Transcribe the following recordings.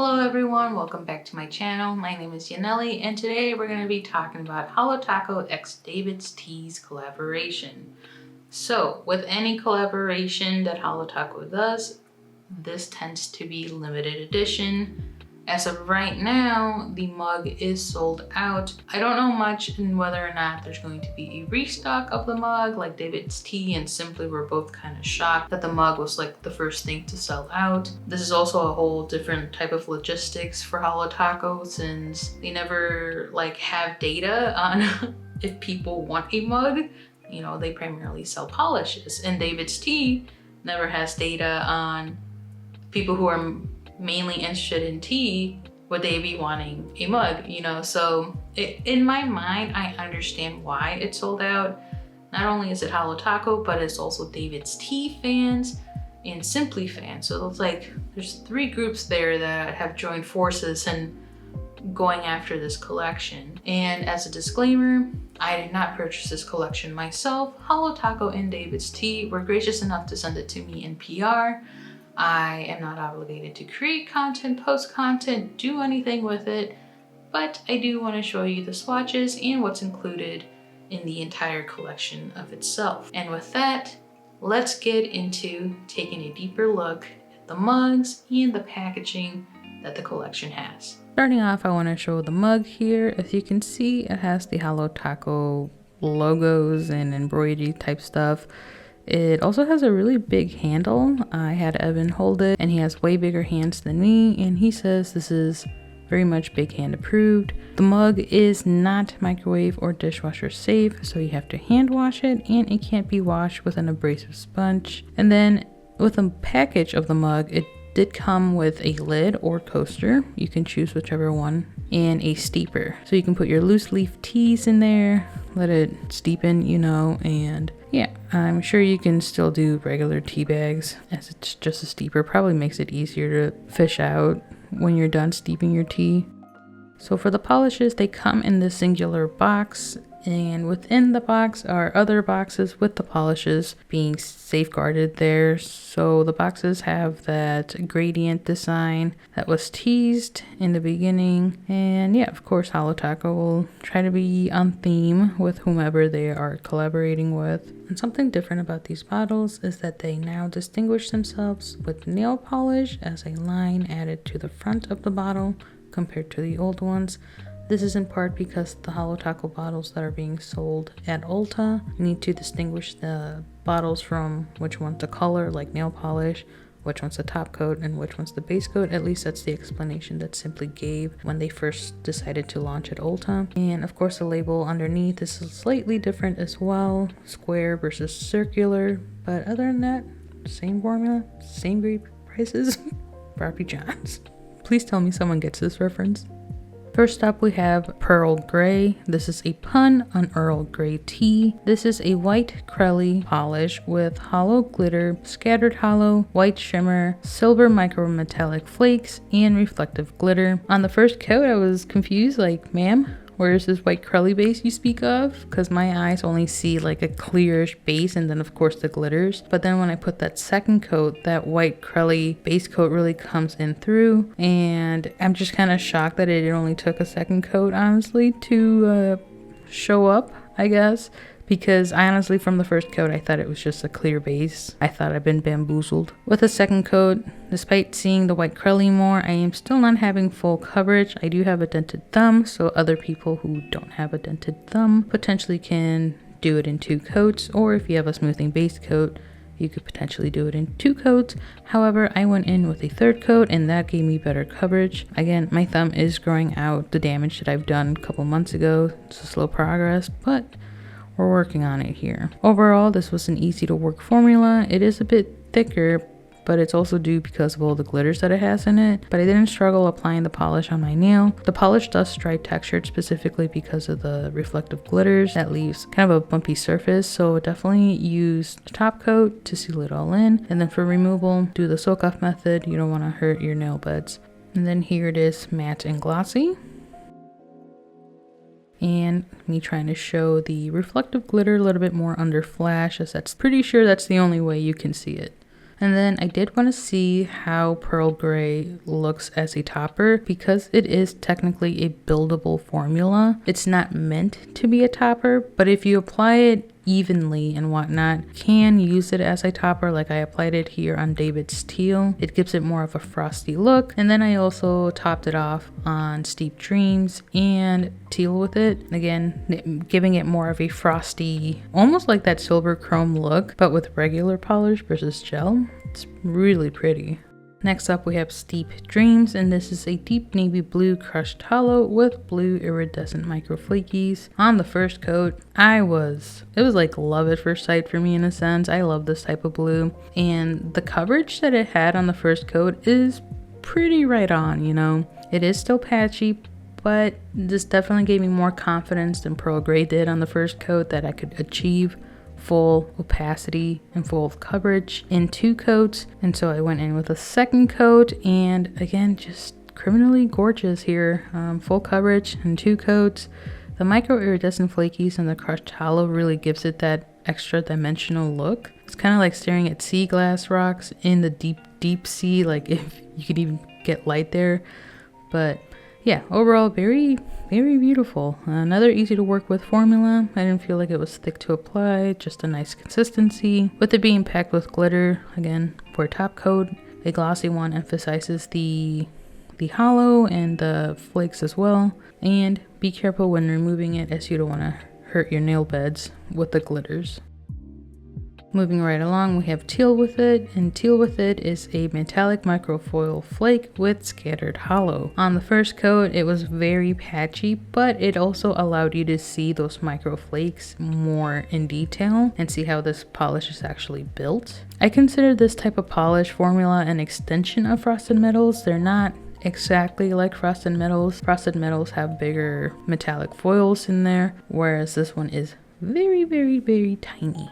Hello everyone, welcome back to my channel. My name is Yaneli and today we're going to be talking about Holo Taco x davidsteal's collaboration. So with any collaboration that Holo Taco does, this tends to be limited edition. As of right now, the mug is sold out. I don't know much in whether or not there's going to be a restock of the mug. Like davidsteal and Simply were both kind of shocked that the mug was like the first thing to sell out. This is also a whole different type of logistics for Holo Taco since they never like have data on if people want a mug. You know, they primarily sell polishes, and davidsteal never has data on people who are mainly interested in tea, would they be wanting a mug, you know? So in my mind, I understand why it sold out. Not only is it Holo Taco, but it's also davidsteal fans and Simply fans. So it's like there's three groups there that have joined forces and going after this collection. And as a disclaimer, I did not purchase this collection myself. Holo Taco and davidsteal were gracious enough to send it to me in PR. I am not obligated to create content, post content, do anything with it, but I do want to show you the swatches and what's included in the entire collection of itself. And with that, let's get into taking a deeper look at the mugs and the packaging that the collection has. Starting off, I want to show the mug here. As you can see, it has the Holo Taco logos and embroidery type stuff. It also has a really big handle. I had Evan hold it and he has way bigger hands than me, and he says this is very much big hand approved. The mug is not microwave or dishwasher safe, so you have to hand wash it, and it can't be washed with an abrasive sponge. And then with the package of the mug, it did come with a lid or coaster. You can choose whichever one, and a steeper. So you can put your loose leaf teas in there, let it steepen, you know, and yeah, I'm sure you can still do regular tea bags as it's just a steeper. Probably makes it easier to fish out when you're done steeping your tea. So for the polishes, they come in this singular box, and within the box are other boxes with the polishes being safeguarded there. So the boxes have that gradient design that was teased in the beginning. And yeah, of course, Holo Taco will try to be on theme with whomever they are collaborating with. And something different about these bottles is that they now distinguish themselves with nail polish as a line added to the front of the bottle compared to the old ones. This is in part because the Holo Taco bottles that are being sold at Ulta need to distinguish the bottles from which one's the color, like nail polish, which one's the top coat, and which one's the base coat. At least that's the explanation that Simply gave when they first decided to launch at Ulta. And of course the label underneath is slightly different as well, square versus circular. But other than that, same formula, same great prices. Barbie Johns. Please tell me someone gets this reference. First up, we have Pearl Grey. This is a pun on Earl Grey tea. This is a white Crelly polish with hollow glitter, scattered hollow, white shimmer, silver micrometallic flakes, and reflective glitter. On the first coat, I was confused, like, ma'am, where is this white Crelly base you speak of? Because my eyes only see like a clearish base and then of course the glitters. But then when I put that second coat, that white Crelly base coat really comes in through. And I'm just kind of shocked that it only took a second coat, honestly, to show up, I guess. Because I honestly, from the first coat, I thought it was just a clear base. I thought I'd been bamboozled. With the second coat, despite seeing the white Crelly more, I am still not having full coverage. I do have a dented thumb, so other people who don't have a dented thumb potentially can do it in 2 coats, or if you have a smoothing base coat, you could potentially do it in 2 coats. However, I went in with a 3rd coat and that gave me better coverage. Again, my thumb is growing out the damage that I've done a couple months ago. It's a slow progress, but we're working on it here. Overall, this was an easy to work formula. It is a bit thicker, but it's also due because of all the glitters that it has in it. But I didn't struggle applying the polish on my nail. The polish does stripe textured specifically because of the reflective glitters that leaves kind of a bumpy surface. So definitely use the top coat to seal it all in. And then for removal, do the soak off method. You don't want to hurt your nail beds. And then here it is, matte and glossy. And me trying to show the reflective glitter a little bit more under flash, as that's pretty sure that's the only way you can see it. And then I did want to see how pearl gray looks as a topper because it is technically a buildable formula. It's not meant to be a topper, but if you apply it evenly and whatnot, can use it as a topper. Like I applied it here on David's Teal. It gives it more of a frosty look. And then I also topped it off on Steep Dreams and Teal with it. Again, giving it more of a frosty, almost like that silver chrome look, but with regular polish versus gel. It's really pretty. Next up we have Steep Dreams, and this is a deep navy blue crushed hollow with blue iridescent micro flakies. On the first coat, it was like love at first sight for me in a sense. I love this type of blue, and the coverage that it had on the first coat is pretty right on, you know. It is still patchy, but this definitely gave me more confidence than Pearl Gray did on the first coat that I could achieve full opacity and full coverage in 2 coats. And so I went in with a second coat, and again, just criminally gorgeous here. Full coverage in 2 coats. The micro iridescent flakies and the crushed hollow really gives it that extra dimensional look. It's kind of like staring at sea glass rocks in the deep sea, like if you could even get light there. But yeah, overall very beautiful. Another easy to work with formula. I didn't feel like it was thick to apply, just a nice consistency. With it being packed with glitter, again, for a top coat, a glossy one emphasizes the hollow and the flakes as well. And be careful when removing it, as you don't want to hurt your nail beds with the glitters. Moving right along, we have Teal with it, and Teal with it is a metallic microfoil flake with scattered hollow. On the first coat, it was very patchy, but it also allowed you to see those micro flakes more in detail and see how this polish is actually built. I consider this type of polish formula an extension of Frosted Metals. They're not exactly like Frosted Metals. Frosted Metals have bigger metallic foils in there, whereas this one is very tiny.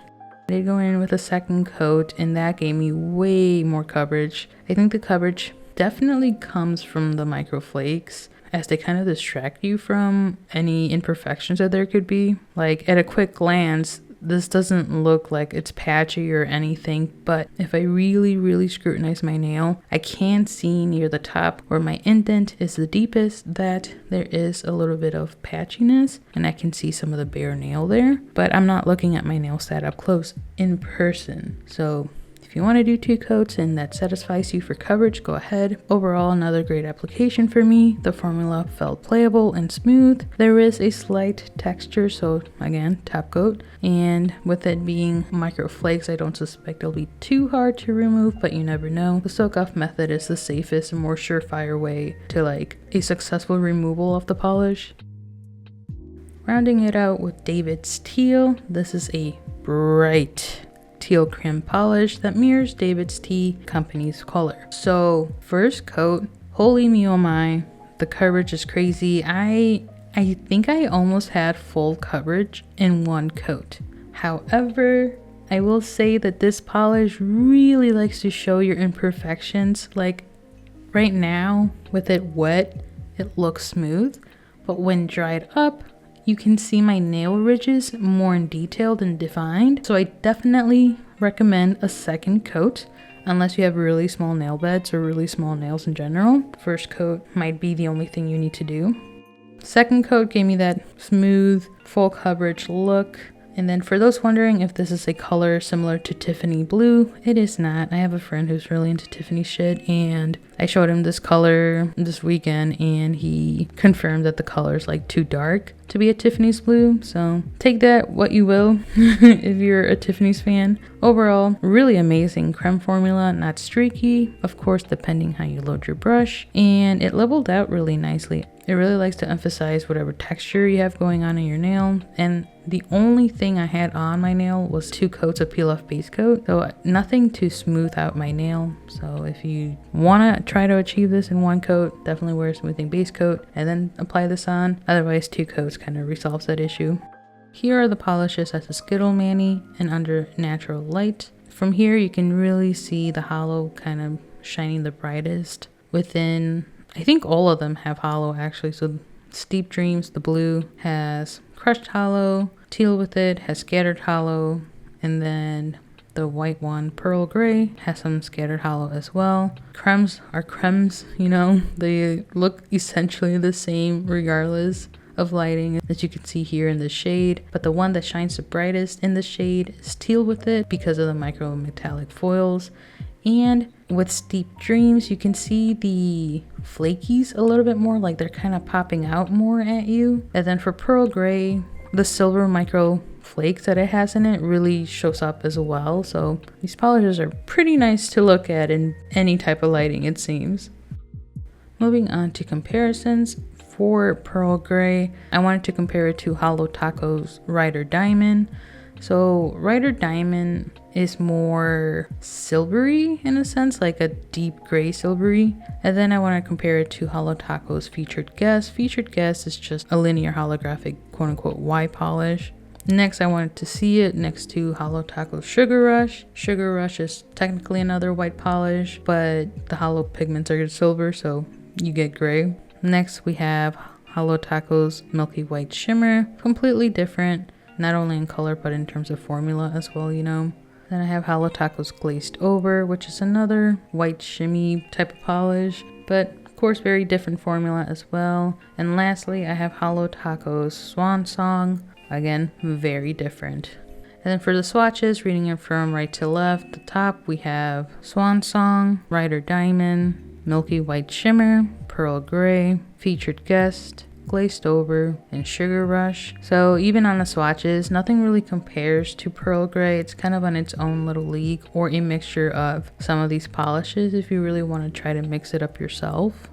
I did go in with a second coat, and that gave me way more coverage. I think the coverage definitely comes from the micro flakes, as they kind of distract you from any imperfections that there could be. Like at a quick glance, this doesn't look like it's patchy or anything, but if I really scrutinize my nail, I can see near the top where my indent is the deepest that there is a little bit of patchiness, and I can see some of the bare nail there, but I'm not looking at my nails that up close in person. So if you want to do 2 coats and that satisfies you for coverage, go ahead. Overall, another great application for me. The formula felt playable and smooth. There is a slight texture, so again, top coat. And with it being micro flakes, I don't suspect it'll be too hard to remove, but you never know. The soak off method is the safest and more surefire way to like a successful removal of the polish. Rounding it out with David's Teal. This is a bright teal crème polish that mirrors David's Tea Company's color. So first coat, holy me oh my, the coverage is crazy. I think I almost had full coverage in 1 coat. However, I will say that this polish really likes to show your imperfections. Like right now with it wet, it looks smooth, but when dried up, you can see my nail ridges more in detailed and defined. So I definitely recommend a second coat unless you have really small nail beds or really small nails in general. First coat might be the only thing you need to do. Second coat gave me that smooth, full coverage look. And then for those wondering if this is a color similar to Tiffany blue, it is not. I have a friend who's really into Tiffany shit, and I showed him this color this weekend, and he confirmed that the color is like too dark to be a Tiffany's blue. So take that what you will if you're a Tiffany's fan. Overall, really amazing creme formula, not streaky, of course depending how you load your brush, and it leveled out really nicely. It really likes to emphasize whatever texture you have going on in your nail, and the only thing I had on my nail was 2 coats of peel off base coat, so nothing to smooth out my nail. So if you want to try to achieve this in 1 coat, definitely wear a smoothing base coat and then apply this on. Otherwise 2 coats kind of resolves that issue. Here are the polishes as a Skittle Mani and under natural light. From here you can really see the hollow kind of shining the brightest. Within, I think all of them have hollow actually. So Steep Dreams, the blue, has crushed hollow. Teal with it has scattered hollow. And then The white one, pearl gray, has some scattered holo as well. Crèmes are crèmes, you know, they look essentially the same regardless of lighting, as you can see here in the shade, but the one that shines the brightest in the shade is teal with it because of the micro metallic foils. And with Steep Dreams, you can see the flakies a little bit more, like they're kind of popping out more at you. And then for pearl gray, the silver micro flakes that it has in it really shows up as well. So these polishes are pretty nice to look at in any type of lighting, it seems. Moving on to comparisons. For pearl gray, I wanted to compare it to Holo Taco's Rider Diamond. So Rider Diamond is more silvery in a sense, like a deep gray silvery. And then I want to compare it to Holo Taco's Featured Guest. Featured Guest is just a linear holographic quote unquote Y polish. Next, I wanted to see it next to Holo Taco's Sugar Rush. Sugar Rush is technically another white polish, but the holo pigments are silver, so you get gray. Next, we have Holo Taco's Milky White Shimmer. Completely different, not only in color, but in terms of formula as well, you know. Then I have Holo Taco's Glazed Over, which is another white shimmy type of polish, but of course very different formula as well. And lastly, I have Holo Taco's Swan Song. Again, very different. And then for the swatches, reading it from right to left, the top we have Swan Song, Rider Diamond, Milky White Shimmer, Pearl Gray, Featured Guest, Glazed Over, and Sugar Rush. So even on the swatches, nothing really compares to Pearl Gray. It's kind of on its own little league, or a mixture of some of these polishes if you really want to try to mix it up yourself.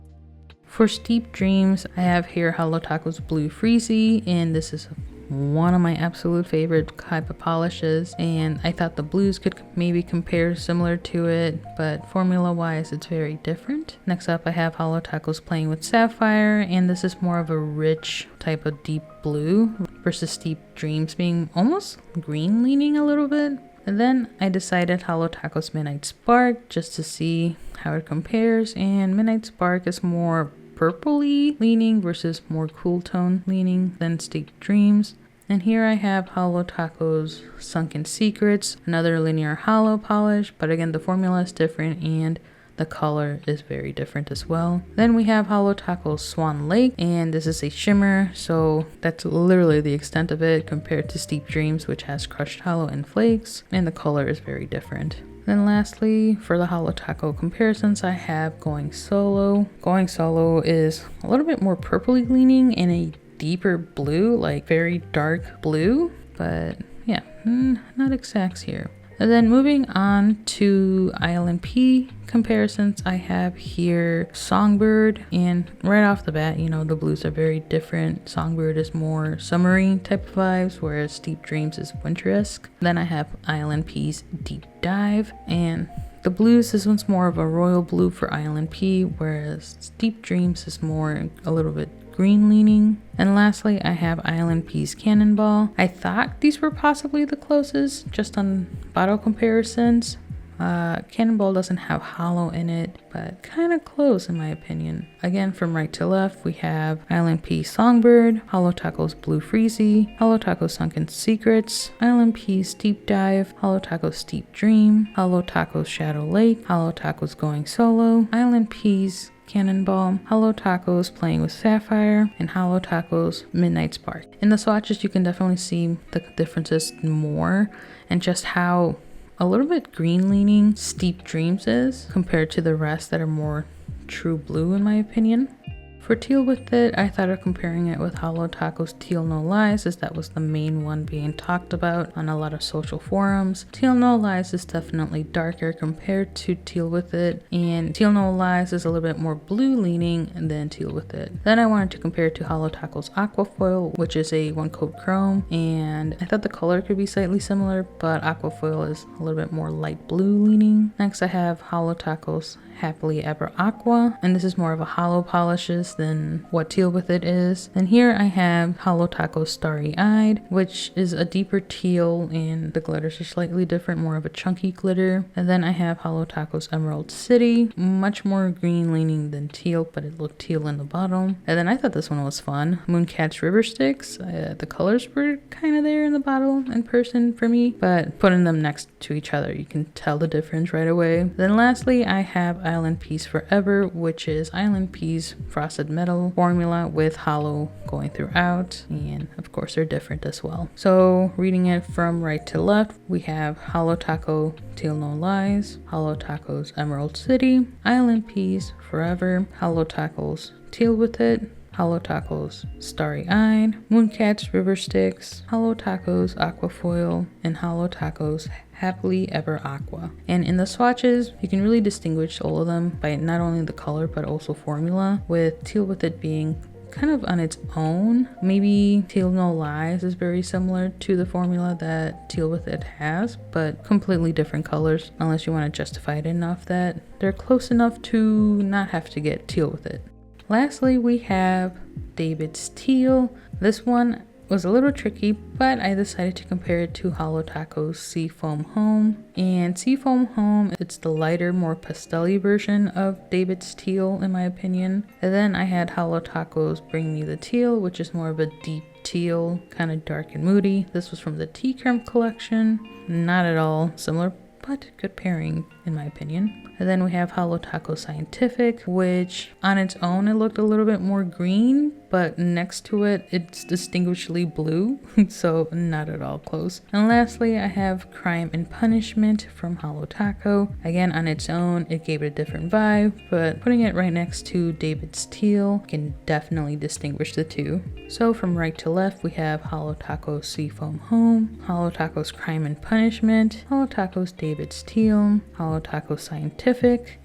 For Steep Dreams, I have here Holo Taco's Blue Freezy, and this is one of my absolute favorite type of polishes, and I thought the blues could maybe compare similar to it, but formula wise it's very different. Next up I have Holo Taco's Playing with Sapphire, and this is more of a rich type of deep blue versus Steep Dreams being almost green leaning a little bit. And then I decided Holo Taco's Midnight Spark just to see how it compares, and Midnight Spark is more purpley leaning versus more cool tone leaning than Steep Dreams. And here I have Holo Taco's Sunken Secrets, another linear holo polish, but again the formula is different and the color is very different as well. Then we have Holo Taco's Swan Lake, and this is a shimmer, so that's literally the extent of it compared to Steep Dreams, which has crushed holo and flakes, and the color is very different. Then lastly, for the Holo Taco comparisons, I have Going Solo. Going Solo is a little bit more purpley leaning and a deeper blue, like very dark blue, but yeah, not exacts here. And then moving on to Island P comparisons, I have here Songbird, and right off the bat, you know, the blues are very different. Songbird is more summery type of vibes, whereas Steep Dreams is winter-esque. Then I have Island P's Deep Dive, and the blues, this one's more of a royal blue for Island P, whereas Steep Dreams is more a little bit green leaning. And lastly, I have Island P's Cannonball. I thought these were possibly the closest just on bottle comparisons. Cannonball doesn't have holo in it, but kind of close in my opinion. Again, from right to left, we have Island P Songbird, Holo Taco's Blue Freezy, Holo Taco's Sunken Secrets, Island P's Deep Dive, Holo Taco's Steep Dream, Holo Taco's Shadow Lake, Holo Taco's Going Solo, Island P's Cannonball, Holo Taco's Playing with Sapphire, and Holo Taco's Midnight Spark. In the swatches, you can definitely see the differences more, and just how a little bit green leaning Steep Dreams is compared to the rest that are more true blue in my opinion. For teal with it, I thought of comparing it with Holo Taco's Teal No Lies, as that was the main one being talked about on a lot of social forums. Teal No Lies is definitely darker compared to teal with it, and Teal No Lies is a little bit more blue leaning than teal with it. Then I wanted to compare it to Holo Taco's Aquafoil, which is a 1-coat chrome, and I thought the color could be slightly similar, but Aquafoil is a little bit more light blue leaning. Next I have Holo Taco's Happily Ever Aqua, and this is more of a holo polishes than what Teal With It is. And here I have Holo Taco Starry Eyed, which is a deeper teal and the glitters are slightly different, more of a chunky glitter. And then I have Holo Taco's Emerald City, much more green leaning than teal, but it looked teal in the bottom. And then I thought this one was fun. Mooncat's River Sticks. The colors were kind of there in the bottle in person for me, but putting them next to each other, you can tell the difference right away. Then lastly, I have Island Peas Forever, which is Island Peas Frosted Metal formula with holo going throughout, and of course they're different as well. So reading it from right to left, we have Holo Taco Teal No Lies, Holo Taco's Emerald City, Island Peas Forever, Holo Taco's Teal With It, Holo Taco's Starry Eyed, Mooncat's River Sticks, Holo Taco's Aquafoil, and Holo Taco's Happily Ever Aqua. And in the swatches, you can really distinguish all of them by not only the color but also formula, with Teal With It being kind of on its own. Maybe Teal No Lies is very similar to the formula that Teal With It has, but completely different colors, unless you want to justify it enough that they're close enough to not have to get Teal With It. Lastly, we have Davidsteal. This one was a little tricky, but I decided to compare it to Holo Taco's Seafoam Home. And Seafoam Home, it's the lighter, more pastel-y version of Davidsteal in my opinion. And then I had Holo Taco's Bring Me the Teal, which is more of a deep teal, kind of dark and moody. This was from the Tea Crème collection. Not at all similar, but good pairing in my opinion. And then we have Holo Taco Scientific, which on its own it looked a little bit more green, but next to it it's distinguishably blue, so not at all close. And lastly, I have Crime and Punishment from Holo Taco. Again, on its own it gave it a different vibe, but putting it right next to Davidsteal can definitely distinguish the two. So from right to left, we have Holo Taco's Seafoam Home, Holo Taco's Crime and Punishment, Holo Taco's Davidsteal, Holo Taco Scientific,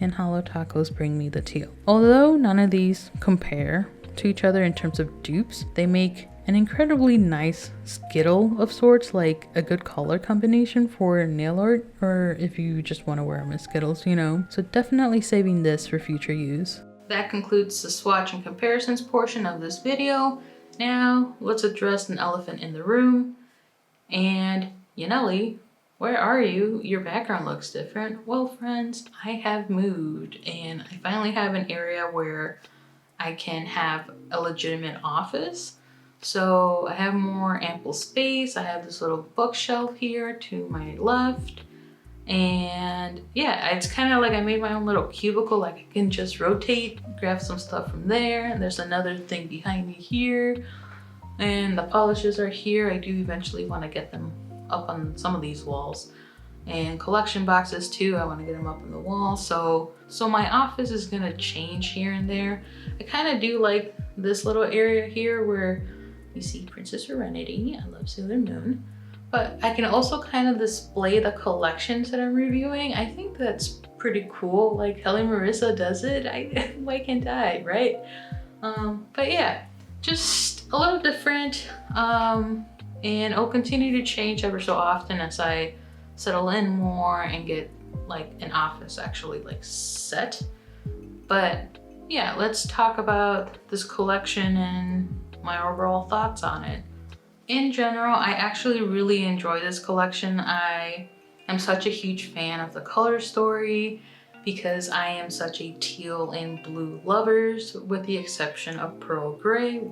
and Holo Taco's Bring Me the Teal. Although none of these compare to each other in terms of dupes, they make an incredibly nice skittle of sorts, like a good color combination for nail art, or if you just want to wear them as skittles, you know. So definitely saving this for future use. That concludes the swatch and comparisons portion of this video. Now let's address an elephant in the room. And Yaneli, where are you? Your background looks different. Well, friends, I have moved and I finally have an area where I can have a legitimate office. So I have more ample space. I have this little bookshelf here to my left. And yeah, it's kind of like I made my own little cubicle, like I can just rotate, grab some stuff from there. And there's another thing behind me here. And the polishes are here. I do eventually want to get them up on some of these walls, and collection boxes too. I want to get them up on the wall. So my office is gonna change here and there. I kind of do like this little area here where you see Princess Serenity. I love Sailor Moon, but I can also kind of display the collections that I'm reviewing. I think that's pretty cool. Like Kelly Marissa does it. Why can't I, right? But yeah, just a little different. And I'll continue to change ever so often as I settle in more and get like an office actually like set. But yeah, let's talk about this collection and my overall thoughts on it. In general, I actually really enjoy this collection. I am such a huge fan of the color story because I am such a teal and blue lovers, with the exception of Pearl Gray.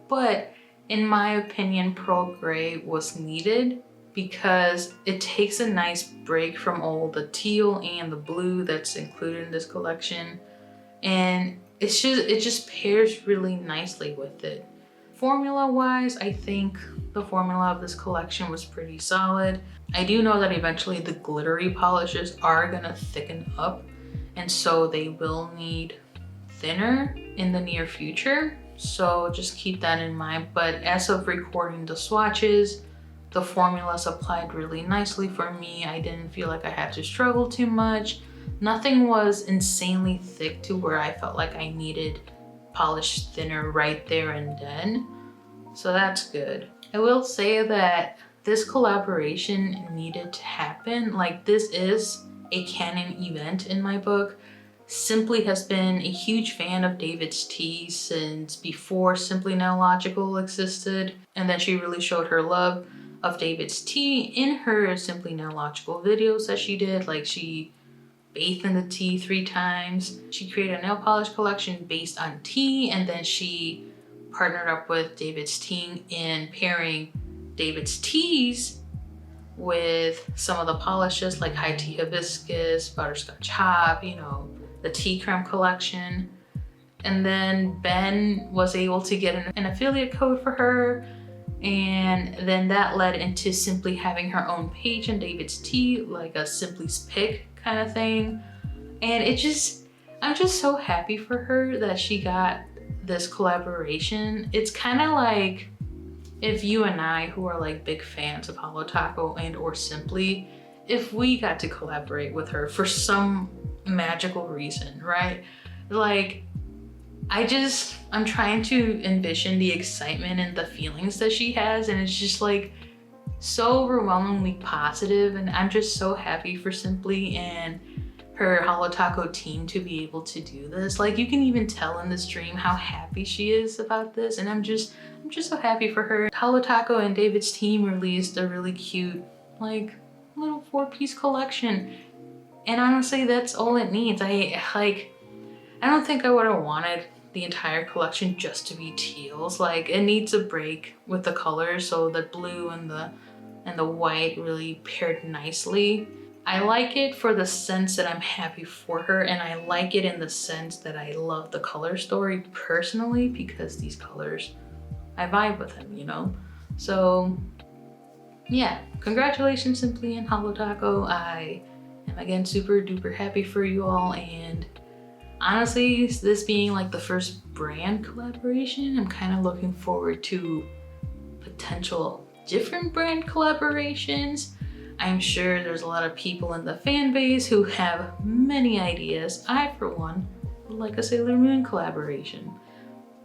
But in my opinion, Pearl Gray was needed because it takes a nice break from all the teal and the blue that's included in this collection. And it just pairs really nicely with it. Formula wise, I think the formula of this collection was pretty solid. I do know that eventually the glittery polishes are gonna thicken up, and so they will need thinner in the near future. So just keep that in mind. But as of recording the swatches, the formulas applied really nicely for me. I didn't feel like I had to struggle too much. Nothing was insanely thick to where I felt like I needed polish thinner right there and then. So that's good. I will say that this collaboration needed to happen. Like, this is a canon event in my book. Simply has been a huge fan of David's tea since before Simply Nailogical existed, and then she really showed her love of David's tea in her Simply Nailogical videos that she did. Like, she bathed in the tea 3 times. She created a nail polish collection based on tea, and then she partnered up with David's tea in pairing David's teas with some of the polishes like high tea hibiscus, butterscotch hop, you know, the tea crème collection. And then Ben was able to get an affiliate code for her, and then that led into Simply having her own page in David's tea, like a Simply's Pick kind of thing. And I'm just so happy for her that she got this collaboration. It's kind of like if you and I, who are like big fans of Holo Taco and or Simply, if we got to collaborate with her for some magical reason, right? Like, I'm trying to envision the excitement and the feelings that she has, and it's just like so overwhelmingly positive, and I'm just so happy for Simply and her Holo Taco team to be able to do this. Like, you can even tell in the stream how happy she is about this, and I'm just so happy for her. Holo Taco and David's team released a really cute, like, little 4-piece collection, and honestly, that's all it needs. I don't think I would have wanted the entire collection just to be teals. Like, it needs a break with the colors, so the blue and the white really paired nicely. I like it for the sense that I'm happy for her, and I like it in the sense that I love the color story personally, because these colors, I vibe with them, you know? So yeah, congratulations Simply and Holo Taco. I am again super duper happy for you all, and honestly, this being like the first brand collaboration, I'm kind of looking forward to potential different brand collaborations. I'm sure there's a lot of people in the fan base who have many ideas. I, for one, would like a Sailor Moon collaboration,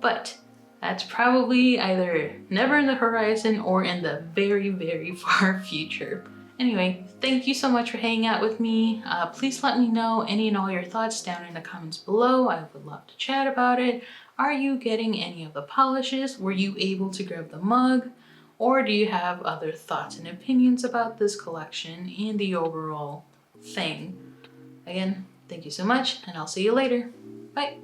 but that's probably either never in the horizon or in the very, very far future. Anyway, thank you so much for hanging out with me. Please let me know any and all your thoughts down in the comments below. I would love to chat about it. Are you getting any of the polishes? Were you able to grab the mug? Or do you have other thoughts and opinions about this collection and the overall thing? Again, thank you so much, and I'll see you later. Bye.